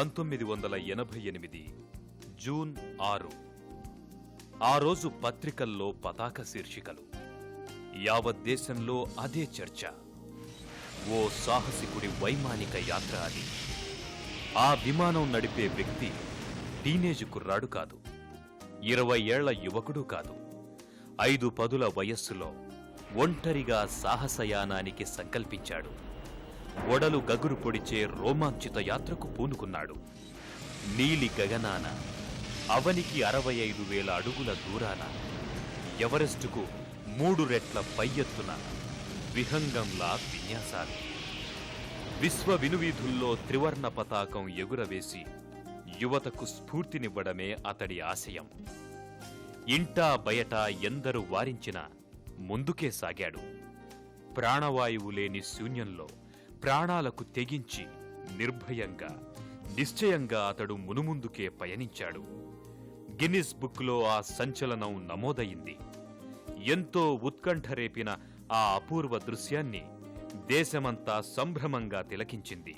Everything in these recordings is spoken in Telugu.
1988 జూన్ 6. ఆ రోజు పత్రికల్లో పతాక శీర్షికలు. యావత్ దేశంలో అదే చర్చ. ఓ సాహసికుడి వైమానిక యాత్ర అది. ఆ విమానం నడిపే వ్యక్తి టీనేజ్ కుర్రాడు కాదు, 20 ఏళ్ల యువకుడు కాదు. 5 పదుల వయస్సులో ఒంటరిగా సాహసయానానికి సంకల్పించాడు. ఒడలు గగురు పొడిచే రోమాంచిత యాత్రకు పూనుకున్నాడు. నీలి గగనాన, అవనికి 65,000 అడుగుల దూరాన, ఎవరెస్టుకు 3 రెట్ల పై ఎత్తున విహంగంలా విన్యాసాలు. విశ్వ వినువీధుల్లో త్రివర్ణ పతాకం ఎగురవేసి యువతకు స్ఫూర్తినివ్వడమే అతడి ఆశయం. ఇంటా బయట ఎందరు వారించినా ముందుకే సాగాడు. ప్రాణవాయువు లేని శూన్యంలో ప్రాణాలకు తెగించి నిర్భయంగా, నిశ్చయంగా అతడు మునుముందుకే పయనించాడు. గిన్నిస్ బుక్లో ఆ సంచలనం నమోదయింది. ఎంతో ఉత్కంఠ రేపిన ఆ అపూర్వ దృశ్యాన్ని దేశమంతా సంభ్రమంగా తిలకించింది.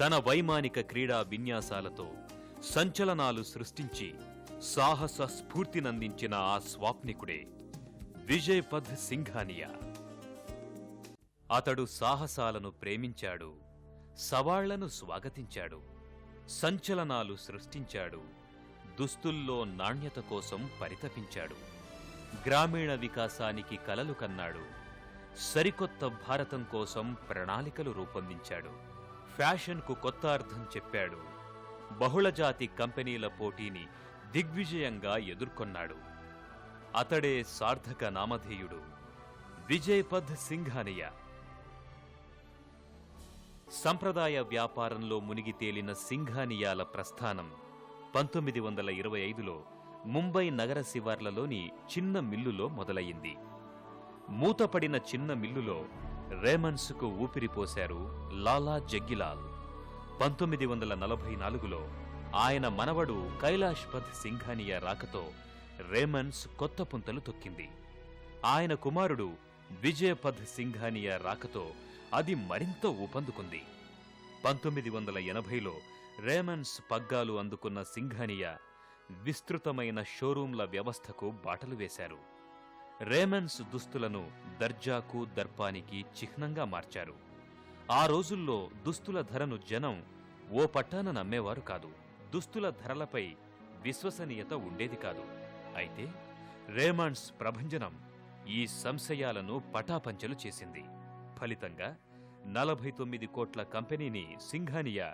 తన వైమానిక క్రీడా విన్యాసాలతో సంచలనాలు సృష్టించి సాహస స్ఫూర్తినందించిన ఆ స్వాప్నికుడే విజయ్ పథ్ సింఘానియా. అతడు సాహసాలను ప్రేమించాడు, సవాళ్లను స్వాగతించాడు, సంచలనాలు సృష్టించాడు, దుస్తుల్లో నాణ్యత కోసం పరితపించాడు, గ్రామీణ వికాసానికి కలలు కన్నాడు, సరికొత్త భారతం కోసం ప్రణాళికలు రూపొందించాడు, ఫ్యాషన్కు కొత్త అర్థం చెప్పాడు, బహుళజాతి కంపెనీల పోటీని దిగ్విజయంగా ఎదుర్కొన్నాడు. అతడే సార్థక నామధేయుడు విజయ్ పథ్ సింఘానియా. సంప్రదాయ వ్యాపారంలో మునిగి తేలిన సింఘానియాల ప్రస్థానం 1925లో ముంబై నగర శివార్లలోని చిన్న మిల్లులో మొదలయింది. మూతపడిన చిన్న మిల్లులో రేమన్స్కు ఊపిరిపోశారు లాలా జగ్గిలాల్. 1944లో ఆయన మనవడు కైలాష్ పథ్ సింఘానియా రాకతో రేమన్స్ కొత్త పుంతలు తొక్కింది. ఆయన కుమారుడు విజయ్ పథ్ సింఘానియా రాకతో అది మరింత ఊపందుకుంది. 1980లో రేమన్స్ పగ్గాలు అందుకున్న సింఘానియా విస్తృతమైన షోరూంల వ్యవస్థకు బాటలు వేశారు. రేమన్స్ దుస్తులను దర్జాకు, దర్పానికి చిహ్నంగా మార్చారు. ఆ రోజుల్లో దుస్తుల ధరను జనం ఓ పట్టాన నమ్మేవారు కాదు. దుస్తుల ధరలపై విశ్వసనీయత ఉండేది కాదు. అయితే రేమన్స్ ప్రభంజనం ఈ సంశయాలను పటాపంచలు చేసింది. ఫలితంగా 49 కోట్ల కంపెనీని సింఘానియా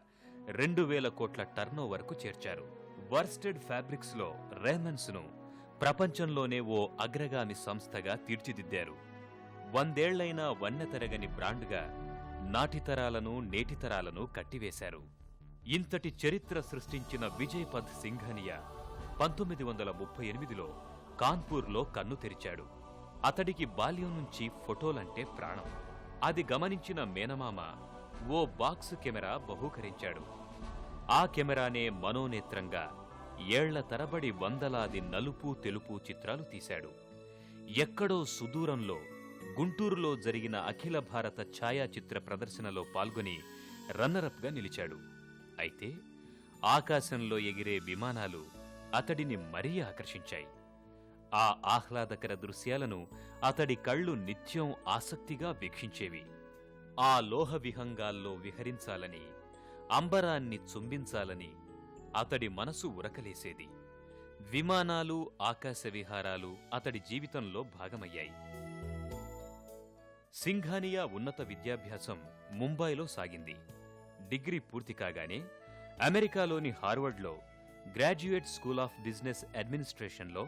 2,000 కోట్ల టర్నోవర్కు చేర్చారు. వర్స్టెడ్ ఫ్యాబ్రిక్స్ లో రేమన్స్ ను ప్రపంచంలోనే ఓ అగ్రగామి సంస్థగా తీర్చిదిద్దారు. 100 ఏళ్లైనా వన్నెతరగని బ్రాండ్గా నాటితరాలను, నేటితరాలను కట్టివేశారు. ఇంతటి చరిత్ర సృష్టించిన విజయ్ పథ్ సింఘానియా 1938లో కాన్పూర్లో కన్ను తెరిచాడు. అతడికి బాల్యం నుంచి ఫోటోలంటే ప్రాణం. అది గమనించిన మేనమామ ఓ బాక్సు కెమెరా బహూకరించాడు. ఆ కెమెరానే మనోనేత్రంగా ఏళ్ల తరబడి వందలాది నలుపు, తెలుపు చిత్రాలు తీశాడు. ఎక్కడో సుదూరంలో గుంటూరులో జరిగిన అఖిల భారత ఛాయాచిత్ర ప్రదర్శనలో పాల్గొని రన్నరప్గా నిలిచాడు. అయితే ఆకాశంలో ఎగిరే విమానాలు అతడిని మరీ ఆకర్షించాయి. ఆ ఆహ్లాదకర దృశ్యాలను అతడి కళ్ళు నిత్యం ఆసక్తిగా వీక్షించేవి. ఆ లోహ విహంగాల్లో విహరించాలని, అంబరాన్ని చుంబించాలని అతడి మనసు ఉరకలేసేది. విమానాలు, ఆకాశ విహారాలు అతడి జీవితంలో భాగమయ్యాయి. సింఘానియా ఉన్నత విద్యాభ్యాసం ముంబైలో సాగింది. డిగ్రీ పూర్తి కాగానే అమెరికాలోని హార్వర్డ్లో గ్రాడ్యుయేట్ స్కూల్ ఆఫ్ బిజినెస్ అడ్మినిస్ట్రేషన్లో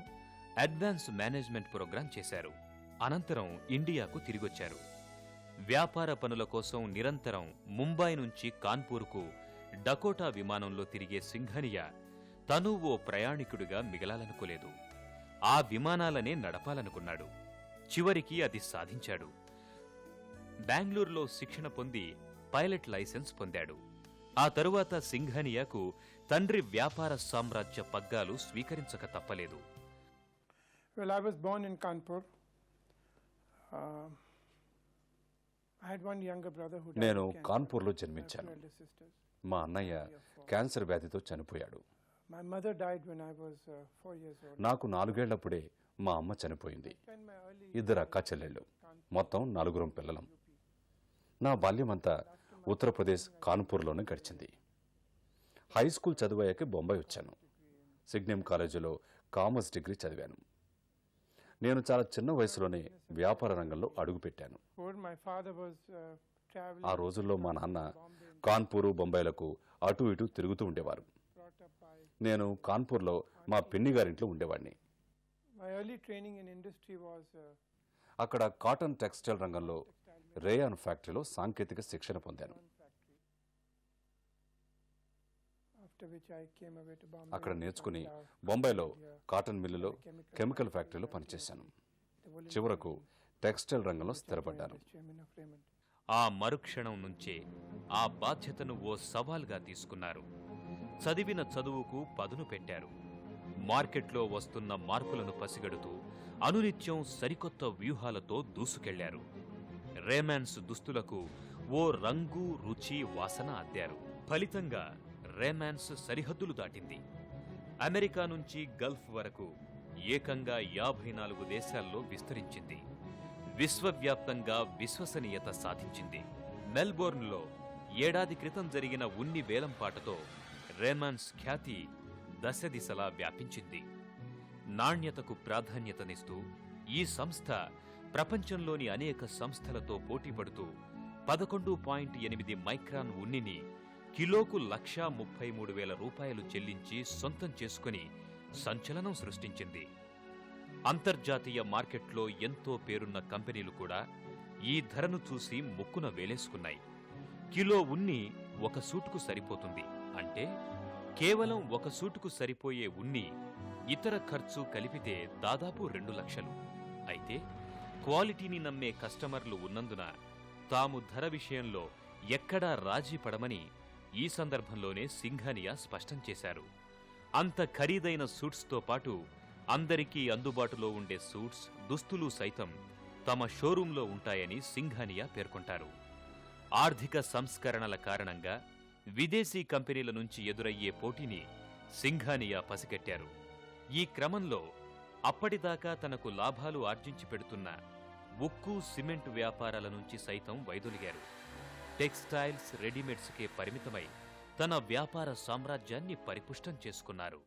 అడ్వాన్స్ మేనేజ్మెంట్ ప్రోగ్రాం చేశారు. అనంతరం ఇండియాకు తిరిగొచ్చారు. వ్యాపార పనుల కోసం నిరంతరం ముంబై నుంచి కాన్పూర్కు డకోటా విమానంలో తిరిగే సింఘానియా తను ఓ ప్రయాణికుడిగా మిగలాలనుకోలేదు. ఆ విమానాలనే నడపాలనుకున్నాడు. చివరికి అది సాధించాడు. బెంగళూరులో శిక్షణ పొంది పైలట్ లైసెన్స్ పొందాడు. ఆ తరువాత సింఘానియాకు తండ్రి వ్యాపార సామ్రాజ్య పగ్గాలు స్వీకరించక తప్పలేదు. Well, I was born in Kanpur. I had one younger brother who died నేను of cancer. కాన్పూర్లో I have జన్మించాను. 2 elder sisters. మా అన్నయ్య క్యాన్సర్ వ్యాధితో చనిపోయాడు. My mother died when I was 4 years old. నాకు 4 ఏళ్లప్పుడే మా అమ్మ చనిపోయింది. Spent my early 2 అక్కా చెల్లెళ్ళు, మొత్తం 4 పిల్లలం. నా బాల్యమంతా ఉత్తరప్రదేశ్ కాన్పూర్లోనే గడిచింది. హై స్కూల్ చదివాక బొంబాయి వచ్చాను. సిగ్నెమ్ కాలేజీలో కామర్స్ డిగ్రీ చదివాను. నేను చాలా చిన్న వయసులోనే వ్యాపార రంగంలో అడుగుపెట్టాను. my father was traveling. ఆ రోజుల్లో మా నాన్న కాన్పూరు, బొంబాయిలకు అటు ఇటు తిరుగుతూ ఉండేవారు. Brought up by నేను కాన్పూర్లో మా పిన్ని గారింట్లో ఉండేవాడిని. my early training in industry was అక్కడ కాటన్ టెక్స్టైల్ రంగంలో రేయాన్ ఫ్యాక్టరీలో సాంకేతిక శిక్షణ పొందాను. factory. After which I came away to Bombay. అక్కడ నేర్చుకుని and, బొంబాయిలో కాటన్ మిల్లులో, కెమికల్ ఫ్యాక్టరీలో పనిచేశాను. చివరకు టెక్స్టైల్ రంగంలో స్థిరపడ్డాను. chairman of Raymond. ఆ మరుక్షణం నుంచే ఆ బాధ్యతను ఓ సవాల్గా తీసుకున్నారు. చదివిన చదువుకు పదును పెట్టారు. మార్కెట్లో వస్తున్న మార్పులను పసిగడుతూ అనునిత్యం సరికొత్త వ్యూహాలతో దూసుకెళ్లారు. రేమాన్స్ దుస్తులకు ఓ రంగు, రుచి, వాసన అద్దారు. ఫలితంగా రేమాన్స్ సరిహద్దులు దాటింది. అమెరికా నుంచి గల్ఫ్ వరకు ఏకంగా 54 దేశాల్లో విస్తరించింది. విశ్వవ్యాప్తంగా విశ్వసనీయత సాధించింది. మెల్బోర్న్లో ఏడాది క్రితం జరిగిన ఉన్ని వేలంపాటతో రేమాన్స్ ఖ్యాతి దశదిశలా వ్యాపించింది. నాణ్యతకు ప్రాధాన్యతనిస్తూ ఈ సంస్థ ప్రపంచంలోని అనేక సంస్థలతో పోటీపడుతూ 11.8 మైక్రాన్ ఉన్నిని కిలోకు ₹1,33,000 చెల్లించి సొంతం చేసుకుని సంచలనం సృష్టించింది. అంతర్జాతీయ మార్కెట్లో ఎంతో పేరున్న కంపెనీలు కూడా ఈ ధరను చూసి ముక్కున వేలేసుకున్నాయి. కిలో ఉన్ని ఒక సూటుకు సరిపోతుంది అంటే కేవలం ఒక సూటుకు సరిపోయే ఉన్ని ఇతర ఖర్చు కలిపితే దాదాపు 2 లక్షలు. అయితే క్వాలిటీని నమ్మే కస్టమర్లు ఉన్నందున తాము ధర విషయంలో ఎక్కడా రాజీ పడమని ఈ సందర్భంలోనే సింఘానియా స్పష్టం చేశారు. అంత ఖరీదైన సూట్స్తో పాటు అందరికీ అందుబాటులో ఉండే సూట్స్, దుస్తులు సైతం తమ షోరూంలో ఉంటాయని సింఘానియా పేర్కొంటారు. ఆర్థిక సంస్కరణల కారణంగా విదేశీ కంపెనీల నుంచి ఎదురయ్యే పోటీని సింఘానియా పసిగట్టారు. ఈ క్రమంలో అప్పటిదాకా తనకు లాభాలు ఆర్జించి పెడుతున్న ఉక్కు, సిమెంట్ వ్యాపారాల నుంచి సైతం వైదొలిగారు. టెక్స్టైల్స్, రెడీమేడ్స్కే పరిమితమై తన వ్యాపార సామ్రాజ్యాన్ని పరిపుష్టం చేసుకున్నారు.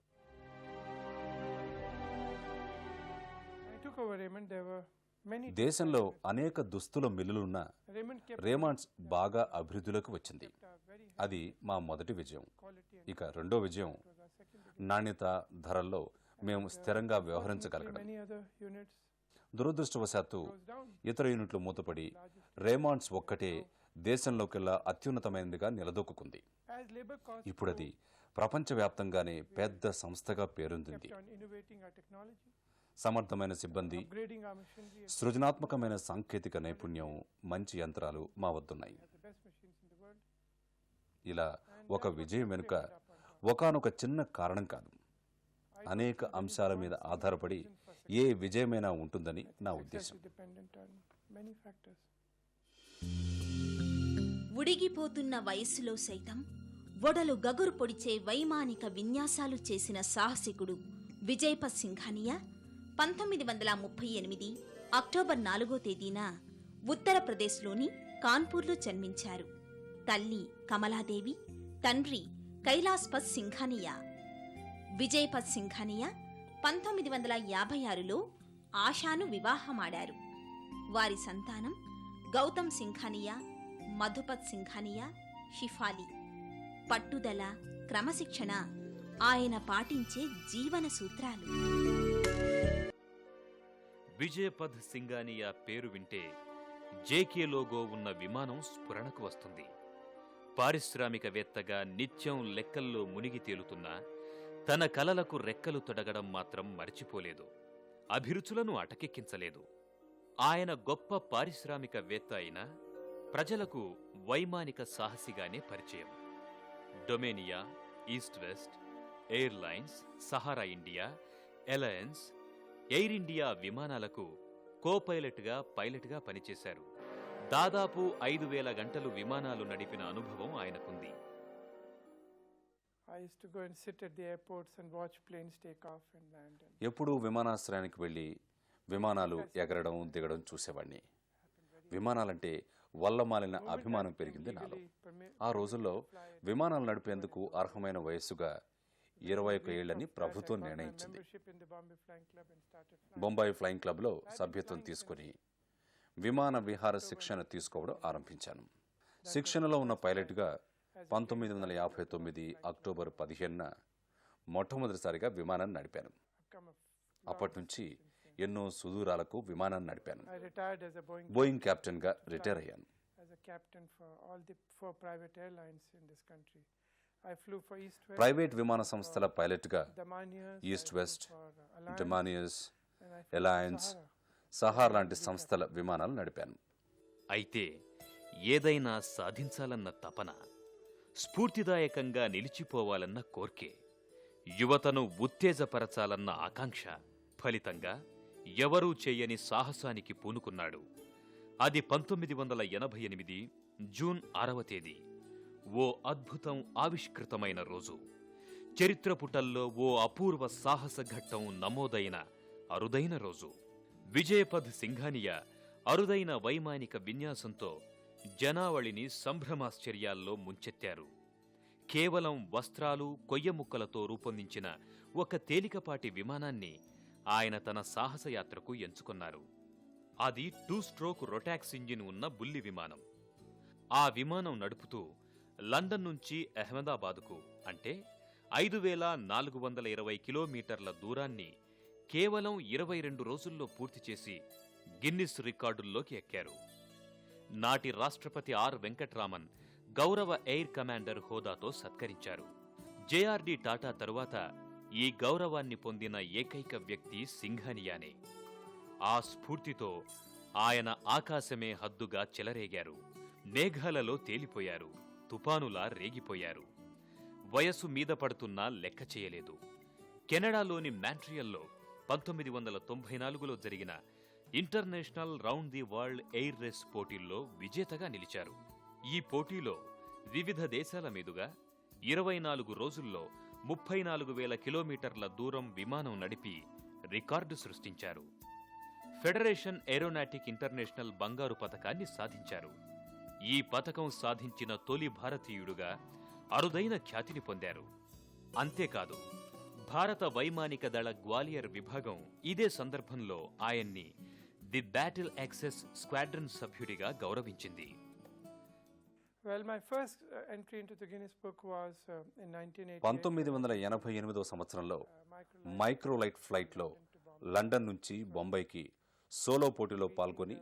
I took over Raymond. There were many. దేశంలో అనేక దుస్తుల మిల్లులున్న Raymond kept రేమాండ్స్ బాగా అభివృద్ధిలోకి వచ్చింది. very అది మా మొదటి విజయం. quality and ఇక రెండో విజయం was our second biggest. నాణ్యత, ధరల్లో మేము స్థిరంగా వ్యవహరించగలగడం. Many other units దురదృష్టవశాత్తు closed down. ఇతర యూనిట్లు మూతపడి రేమాండ్స్ ఒక్కటే దేశంలోకెల్లా అత్యున్నతమైనదిగా నిలదొక్కుంది. As labor costs ఇప్పుడది ప్రపంచవ్యాప్తంగానే పెద్ద సంస్థగా పేరొందింది. kept on innovating our technology, సమర్థమైన సిబ్బంది, upgrading our machinery, and సృజనాత్మకమైన సాంకేతిక నైపుణ్యం, మంచి యంత్రాలు మా వద్దున్నాయి. the best machines in the world. ఇలా ఒక విజయం వెనుక ఒకానొక చిన్న కారణం కాదు, అనేక అంశాల మీద ఆధారపడి ఏ విజయమైనా ఉంటుందని నా ఉద్దేశం. Success is dependent on many factors. ఉడిగిపోతున్న వయస్సులో సైతం ఒడలు గగురు పొడిచే వైమానిక విన్యాసాలు చేసిన సాహసికుడు విజయపథ్ సింఘానియా 1938 అక్టోబర్ 4వ తేదీన ఉత్తరప్రదేశ్లోని కాన్పూర్లో జన్మించారు. తల్లి కమలాదేవి, తండ్రి కైలాస్పథ్ సింఘానియా. విజయపథ్ సింఘానియా 1956లో ఆశాను వివాహమాడారు. వారి సంతానం గౌతమ్ సింఘానియా, మధుపత్ సింఘానియా, షిఫాలి. పట్టుదల, క్రమశిక్షణ ఆయన పాటించే జీవన సూత్రాలు. విజయపథ్ సింఘానియా పేరు వింటే జేకే లోగో ఉన్న విమానం స్ఫురణకు వస్తుంది. పారిశ్రామికవేత్తగా నిత్యం లెక్కల్లో మునిగి తేలుతున్నా తన కలలకు రెక్కలు తొడగడం మాత్రం మర్చిపోలేదు. అభిరుచులను అటకెక్కించలేదు. ఆయన గొప్ప పారిశ్రామికవేత్త అయినా ప్రజలకు వైమానిక సాహసిగానే పరిచయం. డొమేనియా, East West, Airlines, Sahara India, Alliance, Air India విమానాలకు కో-పైలట్గా, పైలట్గా పనిచేశారు. దాదాపు 5,000 గంటలు విమానాలు నడిపిన అనుభవం ఆయనకుంది. I used to go and sit at the airports and watch planes take off and land. And ఎప్పుడూ విమానాశ్రయానికి వెళ్ళి విమానాలు ఎగరడం దిగడం చూసేవాడిని. విమానాలంటే వల్లమాలిన అభిమానం పెరిగింది నాలో. ఆ రోజుల్లో విమానాలు నడిపేందుకు అర్హమైన వయస్సుగా 21 ఏళ్లని ప్రభుత్వం నిర్ణయించింది. బొంబాయి ఫ్లయింగ్ క్లబ్లో సభ్యత్వం తీసుకుని విమాన విహార శిక్షణ తీసుకోవడం ఆరంభించాను. శిక్షణలో ఉన్న పైలట్గా 1959 అక్టోబర్ 15న మొట్టమొదటిసారిగా విమానాన్ని నడిపాను. అప్పటి నుంచి ఎన్నో సుదూరాలకు విమానాన్ని నడిపాను. I retired as a Boeing కెప్టెన్గా రిటైర్ అయ్యాను. as a captain for all the 4 private airlines in this country. I flew for East West, private విమాన సంస్థల పైలట్గా Damanias, east I flew west, for Alliance, డెమానియస్, and I flew for alliance, Sahara. Sahar లాంటి సంస్థల విమానాలు నడిపాను. అయితే ఏదైనా సాధించాలన్న తపన, స్ఫూర్తిదాయకంగా నిలిచిపోవాలన్న కోర్కె, యువతను ఉత్తేజపరచాలన్న ఆకాంక్ష ఫలితంగా ఎవరూ చేయని సాహసానికి పూనుకున్నాడు. అది 1988 జూన్ 6వ తేదీ. ఓ అద్భుతం ఆవిష్కృతమైన రోజు. చరిత్ర పుటల్లో ఓ అపూర్వ సాహస ఘట్టం నమోదైన అరుదైన రోజు. విజయపథ్ సింఘానియా అరుదైన వైమానిక విన్యాసంతో జనావళిని సంభ్రమాశ్చర్యాల్లో ముంచెత్తారు. కేవలం వస్త్రాలు, కొయ్యముక్కలతో రూపొందించిన ఒక తేలికపాటి విమానాన్ని ఆయన తన సాహసయాత్రకు ఎంచుకున్నారు. అది 2 స్ట్రోక్ రొటాక్స్ ఇంజిన్ ఉన్న బుల్లి విమానం. ఆ విమానం నడుపుతూ లండన్ నుంచి అహ్మదాబాదుకు, అంటే 5420 కిలోమీటర్ల దూరాన్ని కేవలం 22 రోజుల్లో పూర్తి చేసి గిన్నిస్ రికార్డుల్లోకి ఎక్కారు. నాటి రాష్ట్రపతి ఆర్ వెంకట్రామన్ గౌరవ ఎయిర్ కమాండర్ హోదాతో సత్కరించారు. జేఆర్డీ టాటా తరువాత ఈ గౌరవాన్ని పొందిన ఏకైక వ్యక్తి సింఘానియానే. ఆ స్ఫూర్తితో ఆయన ఆకాశమే హద్దుగా చెలరేగారు. మేఘాలలో తేలిపోయారు, తుపానులా రేగిపోయారు. వయసు మీద పడుతున్నా లెక్క చేయలేదు. కెనడాలోని మాంట్రియల్లో 1994లో జరిగిన international round the world air race పోటీల్లో విజేతగా నిలిచారు. ఈ పోటీలో వివిధ దేశాల మీదుగా 24 రోజుల్లో 34,000 కిలోమీటర్ల దూరం విమానం నడిపి రికార్డు సృష్టించారు. ఫెడరేషన్ ఏరోనాటిక్ ఇంటర్నేషనల్ బంగారు పతకాన్ని సాధించారు. ఈ పతకం సాధించిన తొలి భారతీయుడుగా అరుదైన ఖ్యాతిని పొందారు. అంతేకాదు, భారత వైమానిక దళ గ్వాలియర్ విభాగం ఇదే సందర్భంలో ఆయన్ని ది బ్యాటిల్ యాక్సెస్ స్క్వాడ్రన్ సభ్యుడిగా గౌరవించింది. Well, my first entry into the Guinness Book was in 1988. 1988 సంవత్సరంలో మైక్రోలైట్ ఫ్లైట్లో లండన్ నుంచి బొంబాయికి సోలో పోటీలో పాల్గొని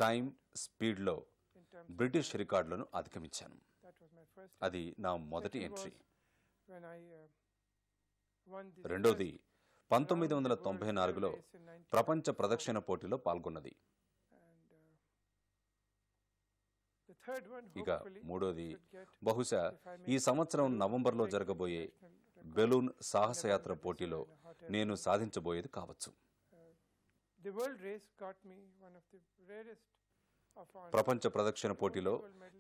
టైం, స్పీడ్లో బ్రిటిష్ రికార్డులను అధిగమించాను. అది నా మొదటి ఎంట్రీ. రెండోది 1994లో ప్రపంచ ప్రదక్షిణ పోటీలో పాల్గొన్నది. ఇక మూడోది బహుశా ఈ సంవత్సరం నవంబర్లో జరగబోయే బెలూన్ సాహసయాత్ర పోటీలో నేను సాధించబోయేది కావచ్చు. ప్రపంచ ప్రదక్షిణ పోటీలో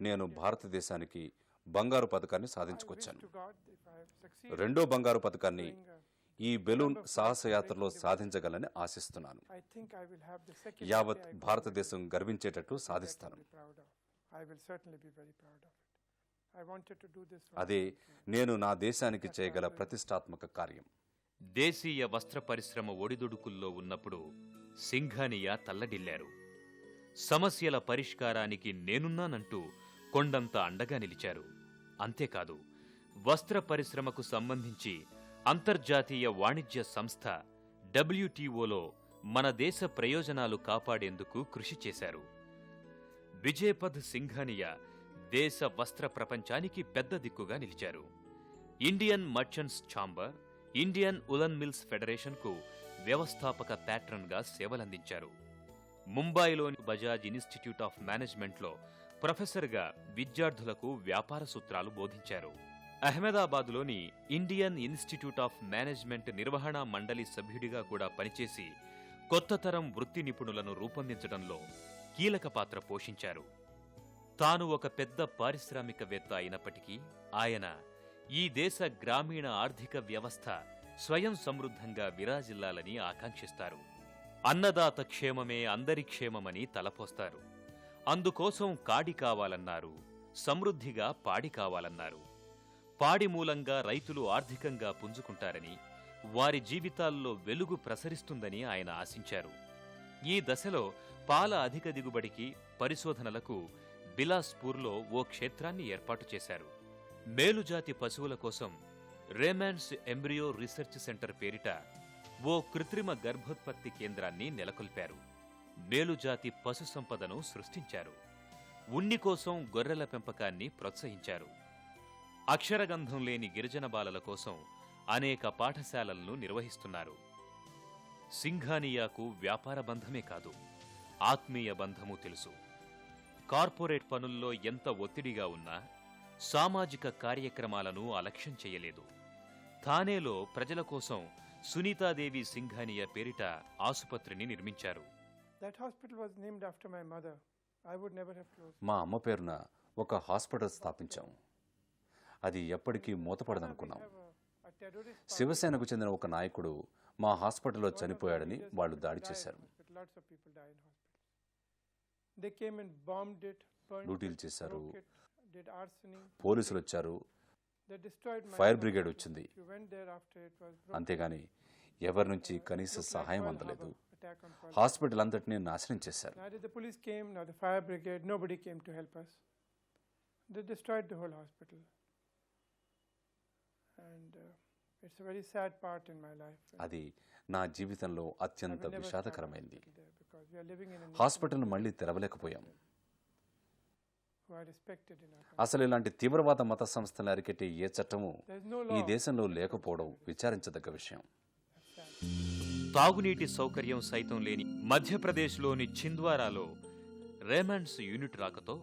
నేను భారతదేశానికి బంగారు పతకాన్ని సాధించుకొచ్చాను. రెండో బంగారు పతకాన్ని ఈ బెలూన్ సాహసయాత్రలో సాధించగలని ఆశిస్తున్నాను. యావత్ భారతదేశం గర్వించేటట్లు సాధిస్తాను. అదే నేను నా దేశానికి చేయగల ప్రతిష్టాత్మక కార్యం. దేశీయ వస్త్ర పరిశ్రమ ఒడిదుడుకుల్లో ఉన్నప్పుడు సింఘానియా తల్లడిల్లారు. సమస్యల పరిష్కారానికి నేనున్నానంటూ కొండంత అండగా నిలిచారు. అంతేకాదు, వస్త్ర పరిశ్రమకు సంబంధించి అంతర్జాతీయ వాణిజ్య సంస్థ WTOలో మన దేశ ప్రయోజనాలు కాపాడేందుకు కృషి చేశారు. విజయపథ్ సింఘానియా దేశ వస్త్ర ప్రపంచానికి పెద్ద దిక్కుగా నిలిచారు. Indian Merchants Chamber, Indian Woollen Mills ఫెడరేషన్కు వ్యవస్థాపక ప్యాట్రన్గా సేవలందించారు. ముంబాయిలోని బజాజ్ ఇన్స్టిట్యూట్ ఆఫ్ మేనేజ్మెంట్లో ప్రొఫెసర్గా విద్యార్థులకు వ్యాపార సూత్రాలు బోధించారు. అహ్మదాబాద్లోని ఇండియన్ ఇన్స్టిట్యూట్ ఆఫ్ మేనేజ్మెంట్ నిర్వహణా మండలి సభ్యుడిగా కూడా పనిచేసి కొత్త తరం వృత్తి నిపుణులను రూపొందించడంలో కీలక పాత్ర పోషించారు. తాను ఒక పెద్ద పారిశ్రామికవేత్త అయినప్పటికీ ఆయన ఈ దేశ గ్రామీణ ఆర్థిక వ్యవస్థ స్వయం సమృద్ధంగా విరాజిల్లాలని ఆకాంక్షిస్తారు. అన్నదాత క్షేమమే అందరి క్షేమమని తలపోస్తారు. అందుకోసం కాడి కావాలన్నారు, సమృద్ధిగా పాడి కావాలన్నారు. పాడి మూలంగా రైతులు ఆర్థికంగా పుంజుకుంటారని, వారి జీవితాల్లో వెలుగు ప్రసరిస్తుందని ఆయన ఆశించారు. ఈ దశలో పాల అధిక దిగుబడికి, పరిశోధనలకు బిలాస్పూర్లో ఓ క్షేత్రాన్ని ఏర్పాటు చేశారు. మేలుజాతి పశువుల కోసం రేమాన్స్ ఎంబ్రియో రీసెర్చ్ సెంటర్ పేరిట ఓ కృత్రిమ గర్భోత్పత్తి కేంద్రాన్ని నెలకొల్పారు. మేలుజాతి పశు సంపదను సృష్టించారు. ఉన్ని కోసం గొర్రెల పెంపకాన్ని ప్రోత్సహించారు. అక్షరగంధం లేని గిరిజన బాలల కోసం అనేక పాఠశాలలను నిర్వహిస్తున్నారు. సింఘానియాకు వ్యాపార బంధమే కాదు, ఆత్మీయ బంధము తెలుసు. కార్పొరేట్ పనుల్లో ఎంత ఒత్తిడిగా ఉన్నా సామాజిక కార్యక్రమాలను అలక్ష్యం చేయలేదు. థానేలో ప్రజల కోసం సునీతాదేవి సింఘానియా పేరిట ఆసుపత్రిని నిర్మించారు. That hospital was named after my mother. I would never have closed. మా అమ్మ పేరున ఒక హాస్పిటల్ స్థాపించాం. అది ఎప్పటికీ మూతపడదనుకున్నాం. A terrorist శివసేనకు చెందిన ఒక నాయకుడు మా హాస్పిటల్లో చనిపోయాడని వాళ్ళు దాడి చేశారు. Lots of people died in hospitals. They came and bombed it, burned లూటీలు it, చేశారు. broke it, did arsoning. పోలీసులు వచ్చారు, They destroyed my fire house. Brigade వచ్చింది. If you went there after it was broken. అంతేగాని ఎవరి నుంచి కనీస Looked like సహాయం Pearl అందలేదు. Harbor attack on Pearl Harbor. Hospital అంతటినీ నాశనం చేశారు. Neither the police came, nor the fire brigade, nobody came to help us. They destroyed the whole hospital. And it's a very sad part in my life. అది నా జీవితంలో I అత్యంత will never start a విషాదకరమైంది. hospital there because we are living in a nation హాస్పిటల్ను మళ్లీ తెరవలేకపోయాం. who are respected in our country. అసలు ఇలాంటి తీవ్రవాద మత సంస్థలు అరికెట్టే ఏ చట్టము There is no ఈ law. దేశంలో లేకపోవడం విచారించదగ్గ విషయం. That's sad. తాగునీటి సౌకర్యం సైతం లేని మధ్యప్రదేశ్లోని ఛింద్వారాలో రేమాన్స్ యూనిట్ రాకతో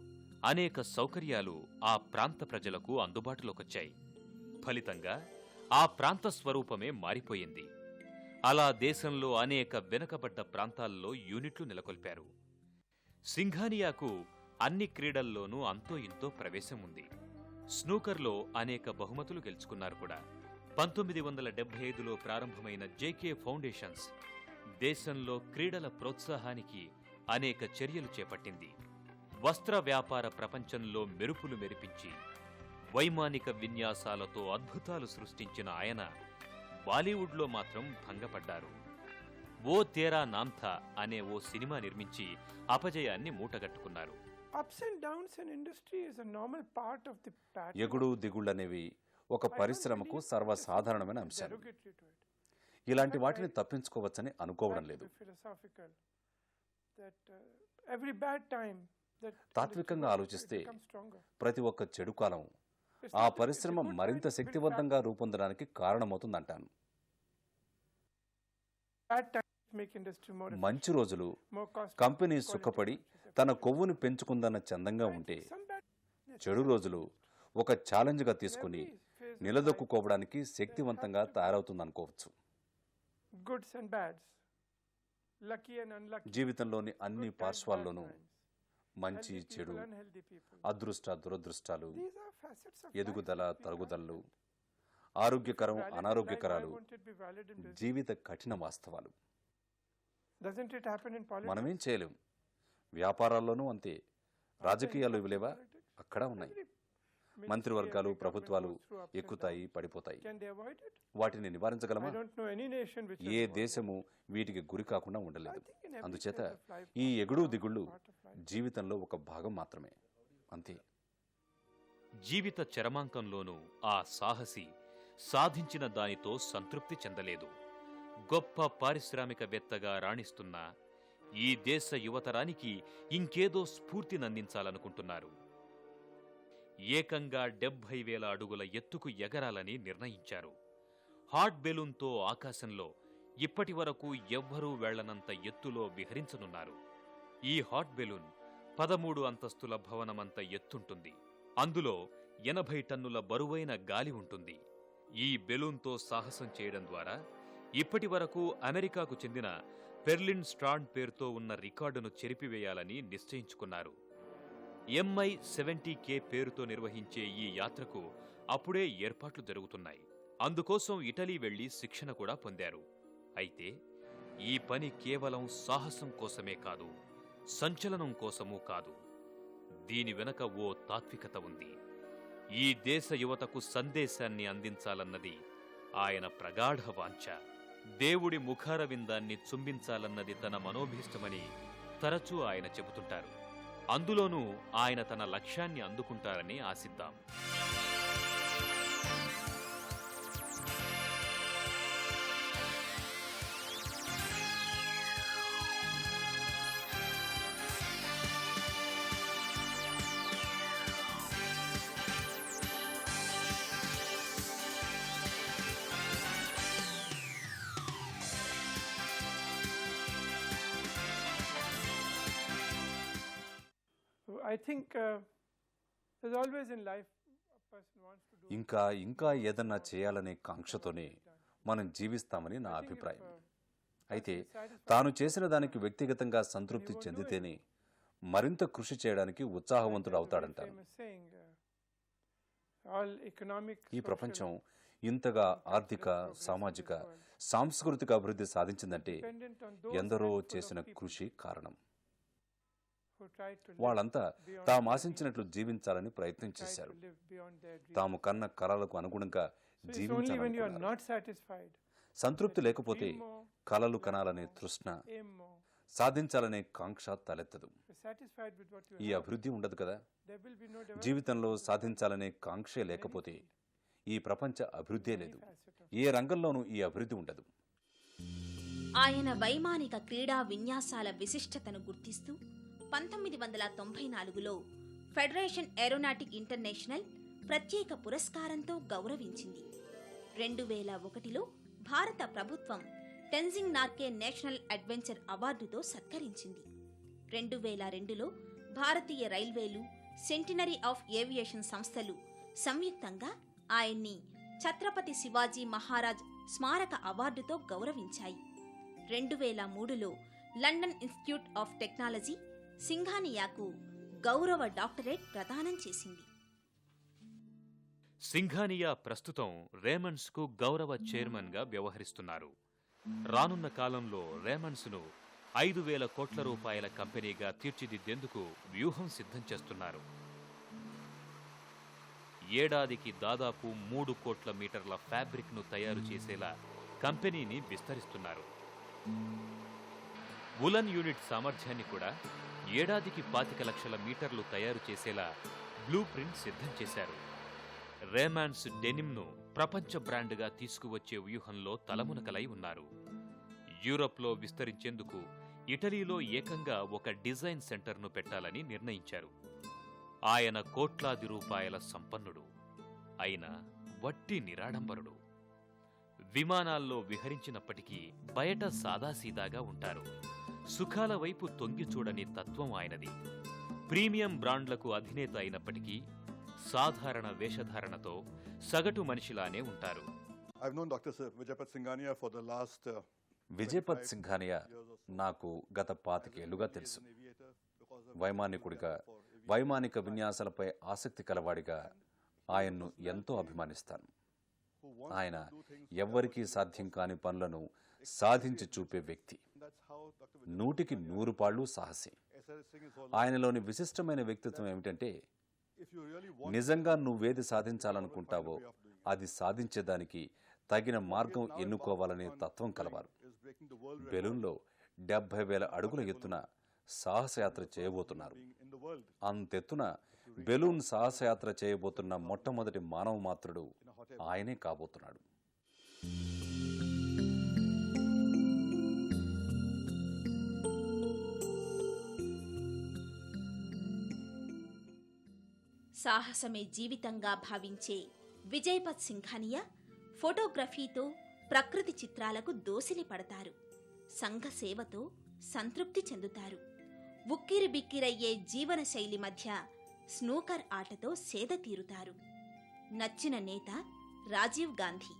అనేక సౌకర్యాలు ఆ ప్రాంత ప్రజలకు అందుబాటులోకొచ్చాయి. ఫలితంగా ఆ ప్రాంత స్వరూపమే మారిపోయింది. అలా దేశంలో అనేక వెనుకబడ్డ ప్రాంతాల్లో యూనిట్లు నెలకొల్పారు. సింఘానియాకు అన్ని క్రీడల్లోనూ అంతో ఇంతో ప్రవేశం ఉంది. స్నూకర్లో అనేక బహుమతులు గెలుచుకున్నారు కూడా. 1975లో ప్రారంభమైన జేకే ఫౌండేషన్స్ దేశంలో క్రీడల ప్రోత్సాహానికి అనేక చర్యలు చేపట్టింది. వస్త్ర వ్యాపార ప్రపంచంలో మెరుపులు మెరిపించి వైమానిక విన్యాసాలతో అద్భుతాలు సృష్టించిన ఆయన బాలీవుడ్లో మాత్రం భంగపడ్డారు. ఓ తేరా నామ్థా అనే ఓ సినిమా నిర్మించి అపజయాన్ని మూటగట్టుకున్నారు. Ups and downs in industry is a normal part of the pattern. ఎగుడు దిగుళ్ళనేవి ఒక పరిశ్రమకు సర్వసాధారణమైన అంశాలు. Derogatory to it. ఇలాంటి వాటిని తప్పించుకోవచ్చని అనుకోవడం లేదు. Back to the philosophical, that every bad time that తాత్వికంగా it ఆలోచిస్తే becomes stronger. ప్రతి ఒక్క చెడు కాలం It's ఆ not that పరిశ్రమ it's a good మరింత time, శక్తివంతంగా రూపొందడానికి కారణమవుతుందంటాను. bad times make industry more మంచి రోజులు more cost. కంపెనీ సుఖపడి తన కొవ్వుని పెంచుకుందన్న చందంగా ఉంటే, Some bad చెడు రోజులు ఒక ఛాలెంజ్గా తీసుకుని నిలదొక్కుకోవడానికి శక్తివంతంగా తయారవుతుందనుకోవచ్చు. goods and bads, lucky and unlucky. జీవితంలోని అన్ని good times, పార్శ్వాల్లోనూ bad times. మంచి Healthy చెడు, people, unhealthy people. అదృష్ట దురదృష్టాలు, These are facets of ఎదుగుదల life. తరుగుదలలు, ఆరోగ్యకరం Valid in అనారోగ్యకరాలు, life, why won't it be valid in business? జీవిత కఠిన వాస్తవాలు. Doesn't it happen in politics? మనమేం చేయలేం. వ్యాపారాల్లోనూ అంతే. రాజకీయాలు ఇవి లేవా? అక్కడ ఉన్నాయి. Every మంత్రివర్గాలు, ministry, every ప్రభుత్వాలు government goes through ups and ఎక్కుతాయి, downs. పడిపోతాయి. Can they avoid it? వాటిని I నివారించగలమా? don't know any nation which A has avoided it. దేశము వీటికి గురి కాకుండా I ఉండలేదు. think in every అందుచేత phase of life, ఈ ups and ఎగుడు downs దిగుళ్ళు are part of life. జీవితంలో ఒక భాగం మాత్రమే. అంతే. జీవిత చరమాంకంలోనూ ఆ సాహసి సాధించిన దానితో సంతృప్తి చెందలేదు. గొప్ప పారిశ్రామికవేత్తగా రాణిస్తున్న ఈ దేశ యువతరానికి ఇంకేదో స్ఫూర్తినందించాలనుకుంటున్నారు. ఏకంగా 70,000 అడుగుల ఎత్తుకు ఎగరాలని నిర్ణయించారు. హాట్ బెలూన్తో ఆకాశంలో ఇప్పటి వరకు ఎవ్వరూ వెళ్లనంత ఎత్తులో విహరించనున్నారు. ఈ హాట్ బెలూన్ 13 అంతస్తుల భవనమంత ఎత్తుంటుంది. అందులో 80 టన్నుల బరువైన గాలి ఉంటుంది. ఈ బెలూన్తో సాహసం చేయడం ద్వారా ఇప్పటి వరకు అమెరికాకు చెందిన పెర్లిన్ స్ట్రాండ్ పేరుతో ఉన్న రికార్డును చెరిపివేయాలని నిశ్చయించుకున్నారు. MI-70K పేరుతో నిర్వహించే ఈ యాత్రకు అప్పుడే ఏర్పాట్లు జరుగుతున్నాయి. అందుకోసం ఇటలీ వెళ్లి శిక్షణ కూడా పొందారు. అయితే ఈ పని కేవలం సాహసం కోసమే కాదు, సంచలనం కోసమూ కాదు. దీని వెనక ఓ తాత్వికత ఉంది. ఈ దేశ యువతకు సందేశాన్ని అందించాలన్నది ఆయన ప్రగాఢ వాంఛ. దేవుడి ముఖారవిందాన్ని చుంబించాలన్నది తన మనోభీష్టమని తరచూ ఆయన చెబుతుంటారు. అందులోనూ ఆయన తన లక్ష్యాన్ని అందుకుంటారని ఆశిద్దాం. I think there's always in life a person wants to do. ఇంకా ఏదన్నా చేయాలనే కాంక్షతోనే మనం జీవిస్తామని నా అభిప్రాయం. అయితే తాను చేసిన దానికి వ్యక్తిగతంగా సంతృప్తి చెందితేనే మరింత కృషి చేయడానికి ఉత్సాహవంతుడు అవుతాడంటాను. ఈ ప్రపంచం ఇంతగా ఆర్థిక, సామాజిక, సాంస్కృతిక అభివృద్ధి సాధించిందంటే ఎందరో చేసిన కృషి కారణం. వాళ్ళంతా తాము ఆశించినట్లు జీవించాలని ప్రయత్నం చేశారు. తాము కన్న కలలకు అనుగుణంగా జీవించాలనుకున్నారు. సంతృప్తి లేకపోతే కలలు కనాలనే తృష్ణ, సాధించాలనే కాంక్ష తలెత్తదు. ఈ అభివృద్ధి ఉండదు కదా. జీవితంలో సాధించాలనే కాంక్షే లేకపోతే ఈ ప్రపంచ అభివృద్ధే లేదు. ఏ రంగంలోనూ ఈ అభివృద్ధి ఉండదు. ఆయన వైమానిక క్రీడా విన్యాసాల విశిష్టతను గుర్తిస్తూ 1994లో ఫెడరేషన్ ఏరోనాటిక్ ఇంటర్నేషనల్ ప్రత్యేక పురస్కారంతో గౌరవించింది. 2001లో భారత ప్రభుత్వం టెన్జింగ్ నార్కే నేషనల్ అడ్వెంచర్ అవార్డుతో సత్కరించింది. 2002లో భారతీయ రైల్వేలు, సెంటినరీ ఆఫ్ ఏవియేషన్ సంస్థలు సంయుక్తంగా ఆయన్ని ఛత్రపతి శివాజీ మహారాజ్ స్మారక అవార్డుతో గౌరవించాయి. 2003లో లండన్ ఇన్స్టిట్యూట్ ఆఫ్ టెక్నాలజీ సింఘానియాకు గౌరవ డాక్టరేట్ ప్రదానం చేసింది. సింఘానియా ప్రస్తుతం రేమండ్స్కు గౌరవ చైర్మన్గా వ్యవహరిస్తున్నారు. రానున్న కాలంలో రేమండ్స్ను 5,000 కోట్ల రూపాయల కంపెనీగా తీర్చిదిద్దేందుకు వ్యూహం సిద్ధం చేస్తున్నారు. ఏడాదికి దాదాపు 3 కోట్ల మీటర్ల ఫ్యాబ్రిక్ను తయారు చేసేలా కంపెనీని విస్తరిస్తున్నారు. ఉలన్ యూనిట్ సామర్థ్యాన్ని కూడా ఏడాదికి 25 లక్షల మీటర్లు తయారు చేసేలా బ్లూ ప్రింట్ సిద్ధం చేశారు. రేమాన్స్ డెనిమ్ను ప్రపంచ బ్రాండ్గా తీసుకువచ్చే వ్యూహంలో తలమునకలై ఉన్నారు. యూరప్లో విస్తరించేందుకు ఇటలీలో ఏకంగా ఒక డిజైన్ సెంటర్ను పెట్టాలని నిర్ణయించారు. ఆయన కోట్లాది రూపాయల సంపన్నుడు, అయినా వట్టి నిరాడంబరుడు. విమానాల్లో విహరించినప్పటికీ బయట సాదాసీదాగా ఉంటారు. సుఖాల వైపు తొంగి చూడని తత్వం ఆయనది. ప్రీమియం బ్రాండ్లకు అధినేత అయినప్పటికీ సాధారణ వేషధారణతో సగటు మనిషిలానే ఉంటారు. విజయపథ్ సింఘానియా నాకు గత 25 ఏళ్లుగా తెలుసు. వైమానికుడిగా, వైమానిక విన్యాసాలపై ఆసక్తి కలవాడిగా ఆయన్ను ఎంతో అభిమానిస్తాను. ఆయన ఎవ్వరికీ సాధ్యం కాని పనులను సాధించి చూపే వ్యక్తి. 100కి 100 పాళ్ళు సాహసి. ఆయనలోని విశిష్టమైన వ్యక్తిత్వం ఏమిటంటే, నిజంగా నువ్వేది సాధించాలనుకుంటావో అది సాధించేదానికి తగిన మార్గం ఎన్నుకోవాలనే తత్వం కలవారు. బెలూన్లో 70,000 అడుగుల ఎత్తున సాహసయాత్ర చేయబోతున్నారు. అంతెత్తున బెలూన్ సాహసయాత్ర చేయబోతున్న మొట్టమొదటి మానవ మాత్రుడు ఆయనే కాబోతున్నాడు. సాహసమే జీవితంగా భావించే విజయపథ్ సింఘానియా ఫోటోగ్రఫీతో ప్రకృతి చిత్రాలకు దోసిలి పడతారు. సంఘ సేవతో సంతృప్తి చెందుతారు. ఉక్కిరి బిక్కిరయ్యే జీవన శైలి మధ్య స్నూకర్ ఆటతో సేద తీరుతారు. నచ్చిన నేత రాజీవ్ గాంధీ.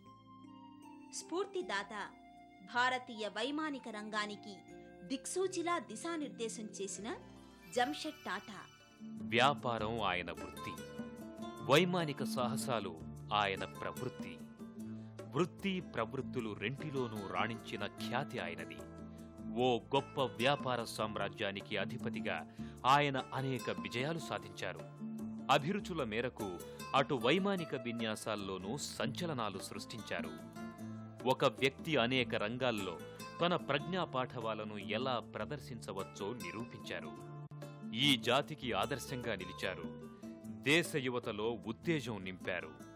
స్ఫూర్తిదాత భారతీయ వైమానిక రంగానికి దిక్సూచిలా దిశానిర్దేశం చేసిన జంషెడ్ టాటా. వ్యాపారం ఆయన వృత్తి. వైమానిక సాహసాలు ఆయన ప్రవృత్తి. వృత్తి ప్రవృత్తులు రెంటిలోనూ రాణించిన ఖ్యాతి ఆయనది. ఓ గొప్ప వ్యాపార సామ్రాజ్యానికి అధిపతిగా ఆయన అనేక విజయాలు సాధించారు. అభిరుచుల మేరకు అటు వైమానిక విన్యాసాల్లోనూ సంచలనాలు సృష్టించారు. ఒక వ్యక్తి అనేక రంగాల్లో తన ప్రజ్ఞాపాఠవాలను ఎలా ప్రదర్శించవచ్చో నిరూపించారు. ఈ జాతికి ఆదర్శంగా నిలిచారు. దేశ యువతలో ఉత్తేజం నింపారు.